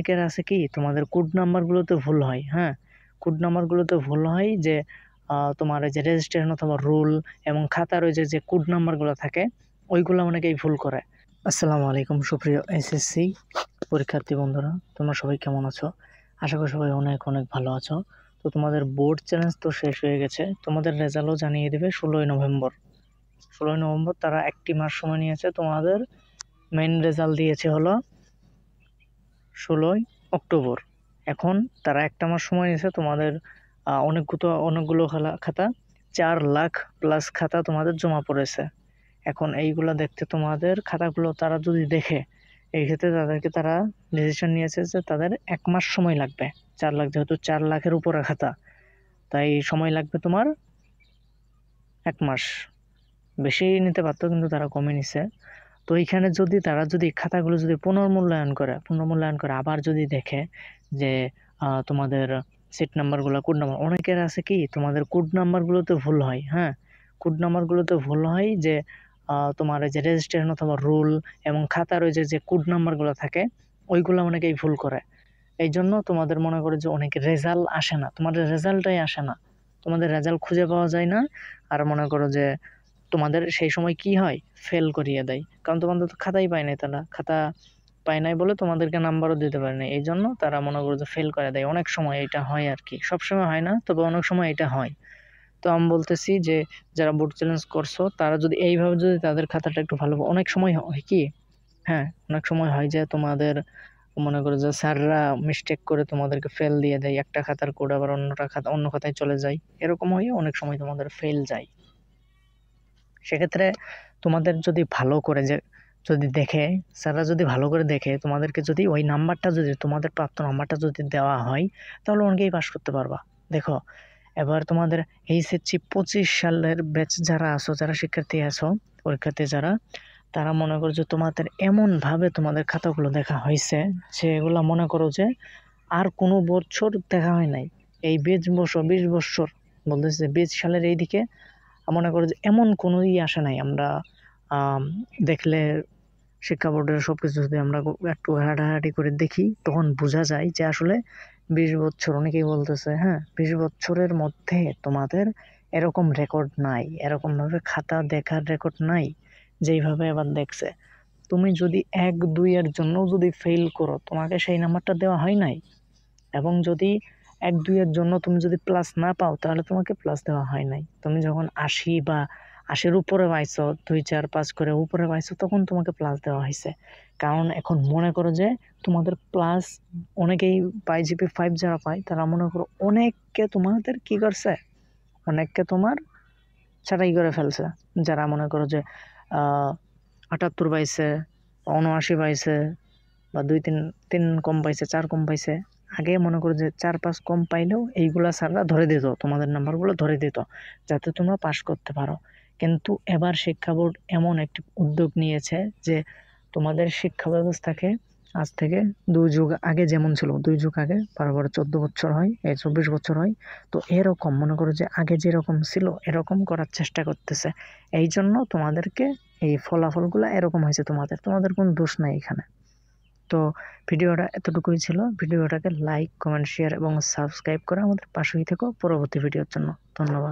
অনেকের আছে কি তোমাদের কোড নাম্বারগুলোতে ভুল হয়। হ্যাঁ, কোড নাম্বারগুলোতে ভুল হয় যে তোমার এই যে রেজিস্ট্রেশন অথবা রুল এবং খাতার ওই যে কোড নাম্বারগুলো থাকে ওইগুলো অনেকেই ভুল করে। আসসালামু আলাইকুম সুপ্রিয় এসএসসি পরীক্ষার্থী বন্ধুরা, তোমরা সবাই কেমন আছো? আশা করি সবাই অনেক অনেক ভালো আছো। তো তোমাদের বোর্ড চ্যালেঞ্জ তো শেষ হয়ে গেছে, তোমাদের রেজাল্টও জানিয়ে দেবে 16ই নভেম্বর। 16ই নভেম্বর তারা একটি মাস সময় নিয়েছে। তোমাদের মেইন রেজাল্ট দিয়েছে হলো 16ই অক্টোবর। এখন তারা একটা মাস সময় নিয়েছে। তোমাদের অনেকগুলো খাতা 4 লাখ প্লাস খাতা তোমাদের জমা পড়েছে। এখন এইগুলো দেখতে তোমাদের খাতাগুলো তারা যদি দেখে, এই ক্ষেত্রে তারা ডিসিশন নিয়েছে যে তাদের 1 মাস সময় লাগবে। 4 লাখ, যেহেতু 4 লাখের উপরে খাতা, তাই সময় লাগবে তোমার 1 মাস। বেশি নিতে পারতো কিন্তু তারা কমে নিছে। তো এইখানে তারা যদি খাতাগুলো যদি পুনর্মূল্যায়ন করে আবার যদি দেখে যে তোমাদের সিট নাম্বারগুলো, কোড নাম্বার, অনেকের আছে কি তোমাদের কোড নাম্বারগুলোতে ভুল হয়। হ্যাঁ, কোড নাম্বারগুলোতে ভুল হয় যে তোমার এই যে রেজিস্ট্রেশন অথবা রুল এবং খাতার ওই যে কোড নাম্বারগুলো থাকে ওইগুলো অনেকেই ভুল করে। এই জন্য তোমাদের মনে করো যে অনেক রেজাল্ট আসে না, তোমাদের রেজাল্টটাই আসে না, তোমাদের রেজাল্ট খুঁজে পাওয়া যায় না। আর মনে করো যে তোমাদের সেই সময় কি হয়, ফেল করিয়ে দেয়, কারণ তোমাদের তো খাতাই পায় নাই। তারা খাতা পায় নাই বলে তোমাদেরকে নাম্বারও দিতে পারে না, এই জন্য তারা মনে করো যে ফেল করে দেয়। অনেক সময় এটা হয় আর কি, সবসময় হয় না, তবে অনেক সময় এটা হয়। তো আমি বলতেছি যে যারা বোর্ড চ্যালেঞ্জ করছো তারা যদি এইভাবে যদি তাদের খাতাটা একটু ভালো, অনেক সময় হয় কি, হ্যাঁ অনেক সময় হয় যে তোমাদের মনে করো যে স্যাররা মিস্টেক করে তোমাদেরকে ফেল দিয়ে দেয়, একটা খাতার কোড আবার অন্য খাতায় চলে যায়, এরকম হয়ে অনেক সময় তোমাদের ফেল যায়। সেক্ষেত্রে তোমাদের যদি ভালো করে যদি দেখে, স্যাররা যদি ভালো করে দেখে তোমাদেরকে, যদি ওই নাম্বারটা যদি তোমাদের প্রাপ্ত নাম্বারটা যদি দেওয়া হয় তাহলে অনেকেই পাস করতে পারবা। দেখো এবার তোমাদের এইচএসসি 25 সালের ব্যাচ যারা আছো, যারা শিক্ষার্থী আছো, পরীক্ষার্থী যারা, তারা মনে করো যে তোমাদের এমন ভাবে তোমাদের খাতাগুলো দেখা হয়েছে সেগুলা মনে করো যে আর কোনো বছর দেখা হয় নাই। এই 20 বছর বলতেছে 20 সালের এইদিকে মনে করো যে এমন কোনো আসে নাই। আমরা দেখলে শিক্ষা বোর্ডের সবকিছু যদি আমরা একটু হাঁটাহাঁটি করে দেখি তখন বোঝা যায় যে আসলে 20 বছর, অনেকেই বলতেছে হ্যাঁ 20 বছরের মধ্যে তোমাদের এরকম রেকর্ড নাই, এরকম ভাবে খাতা দেখার রেকর্ড নাই যেইভাবে এবার দেখছে। তুমি যদি 1-2 এর জন্য যদি ফেল করো তোমাকে সেই নাম্বারটা দেওয়া হয় নাই, এবং যদি 1-2 এর জন্য তুমি যদি প্লাস না পাও তাহলে তোমাকে প্লাস দেওয়া হয় নাই। তুমি যখন 80 বা 80-র উপরে পাইছো, 2-4-5 করে উপরে পাইছো, তখন তোমাকে প্লাস দেওয়া হয়েছে। কারণ এখন মনে করো যে তোমাদের প্লাস অনেকেই পায়, GPA 5 যারা পায় তারা মনে করো অনেককে তোমাদের কি করছে, অনেককে তোমার ছাঁটাই করে ফেলছে। যারা মনে করো যে 78 পাইছে, 79 পাইছে, বা 2-3 কম পাইছে, 4 কম পাইছে, আগে মনে করো যে 4-5 কম পাইলেও এইগুলা স্যাররা ধরে দিত, তোমাদের নাম্বারগুলো ধরে দিত যাতে তোমরা পাস করতে পারো। কিন্তু এবার শিক্ষা বোর্ড এমন একটি উদ্যোগ নিয়েছে যে তোমাদের শিক্ষা ব্যবস্থাকে আজ থেকে 2 যুগ আগে যেমন ছিল, 2 যুগ আগে 12-12 14 বছর হয়, 24 বছর হয়, তো এরকম মনে করো যে আগে যেরকম ছিল এরকম করার চেষ্টা করতেছে। এই জন্য তোমাদেরকে এই ফলাফলগুলো এরকম হয়েছে। তোমাদের কোনো দোষ নাই এখানে। তো ভিডিওটা এতটুকুই ছিল। ভিডিওটাকে লাইক, কমেন্ট, শেয়ার এবং সাবস্ক্রাইব করে আমাদের পাশেই থেকো পরবর্তী ভিডিওর জন্য। ধন্যবাদ।